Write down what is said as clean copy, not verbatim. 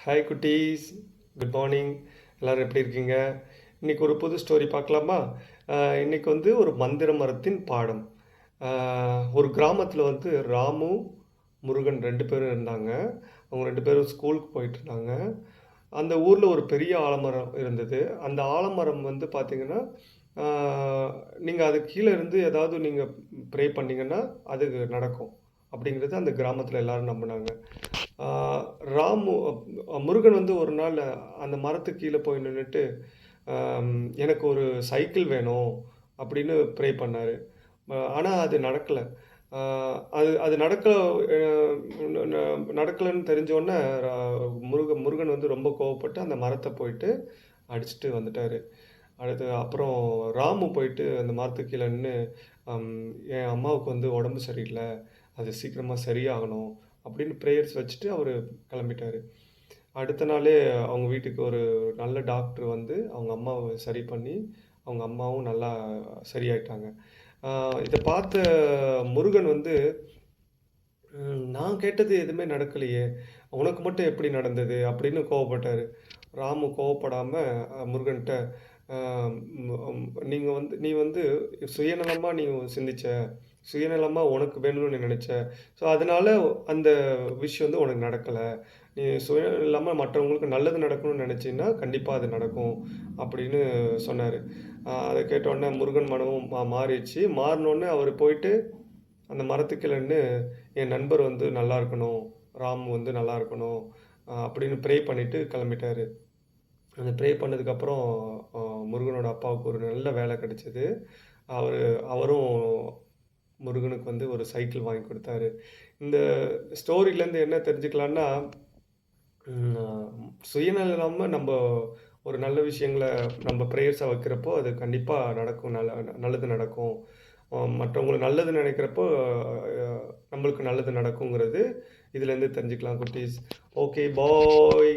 Hi குட்டீஸ், good morning. எல்லோரும் எப்படி இருக்கீங்க? இன்றைக்கி ஒரு புது ஸ்டோரி பார்க்கலாமா? இன்றைக்கி வந்து ஒரு மந்திர மரத்தின் பாடம். ஒரு கிராமத்தில் வந்து ராமு, முருகன் 2 பேரும் இருந்தாங்க. அவங்க 2 பேரும் ஸ்கூலுக்கு போயிட்டுருந்தாங்க. அந்த ஊரில் ஒரு பெரிய ஆலமரம் இருந்தது. அந்த ஆலமரம் வந்து பார்த்தீங்கன்னா, நீங்கள் அது கீழே இருந்து ஏதாவது நீங்கள் ப்ரே பண்ணீங்கன்னா, அது நடக்கும். அப்படிங்கிறது அந்த கிராமத்தில் எல்லாரும் நம்பினாங்க. ஆ ராமு முருகன் வந்து ஒரு நாள் அந்த மரத்துக்கு கீழ போய் நின்னுட்டு, எனக்கு ஒரு சைக்கிள் வேணும் அப்படின்னு ப்ரே பண்ணாரு. ஆனா அது நடக்கல. ஆ அது அது நடக்கல அ ந ந நடக்கலன்னு தெரிஞ்சோனே ரா முருகன் வந்து ரொம்ப கோவப்பட்டு அந்த மரத்த போயிட்டு அடிச்சுட்டு வந்துட்டாரு. அப்புறம் ராமு போயிட்டு அந்த மரத்துக்கு கீழ நின்னு, அம் "என் அம்மாவுக்கு வந்து உடம்பு சரியில்ல. அது சீக்கிரமா சரியாகணும்." அப்படின்னு பிரேயர்ஸ் வச்சுட்டு அவரு கிளம்பிட்டாரு. அடுத்த நாளே அவங்க வீட்டுக்கு ஒரு நல்ல டாக்டர் வந்து அவங்க அம்மாவ சரி பண்ணி, அவங்க அம்மாவும் நல்லா சரியாயிட்டாங்க. ஆ இத பார்த்த முருகன் வந்து, "நான் கேட்டது எதுவுமே நடக்கலையே! உனக்கு மட்டும் எப்படி நடந்தது?" அப்படின்னு கோவப்பட்டாரு. ராமு கோவப்படாம முருகன்ட்ட, "அ ம் நீ வந்து சுயநலமா நீ சிந்திச்ச. சுயநலமா உனக்கு வேணும்னு நீ நெனச்ச. ஸோ, அதனால அந்த விஷயம் வந்து உனக்கு நடக்கல. நீ சுயம் இல்லாம மற்றவங்களுக்கு நல்லது நடக்கணும்னு நெனச்சீன்னா, கண்டிப்பா அது நடக்கும்." அப்படின்னு சொன்னாரு. அத கேட்டோனே முருகன் மனமும் மாறிடுச்சு. மாறுனோனே அவரு போயிட்டு அந்த மரத்துக்கு கீழ நின்னு, "என் நண்பர் வந்து நல்லா இருக்கணும். ராமு வந்து நல்லா இருக்கணும்." அப்படின்னு ப்ரே பண்ணிட்டு கெளம்பிட்டாரு. அந்த ப்ரே பண்ணதுக்கப்புறம் அ முருகனோட அப்பாவுக்கு ஒரு நல்ல வேலை கிடைச்சது. அவரு அவரும் முருகனுக்கு வந்து ஒரு சைக்கிள் வாங்கி குடுத்தாரு. இந்த ஸ்டோரிலேருந்து என்ன தெரிஞ்சுக்கலான்னா, சுயநலம் இல்லாம நம்ப ஒரு நல்ல விஷயங்கள நம்ம பிரேயர்ஸா வைக்கிறப்போ, அது கண்டிப்பா நடக்கும். நல்லது நடக்கும். மற்றவங்களுக்கு நல்லது நினைக்கிறப்போ, அ நம்மளுக்கு நல்லது நடக்குங்கிறது இதுலேருந்து தெரிஞ்சுக்கலாம் குட்டீஸ். ஓகே, பாய்.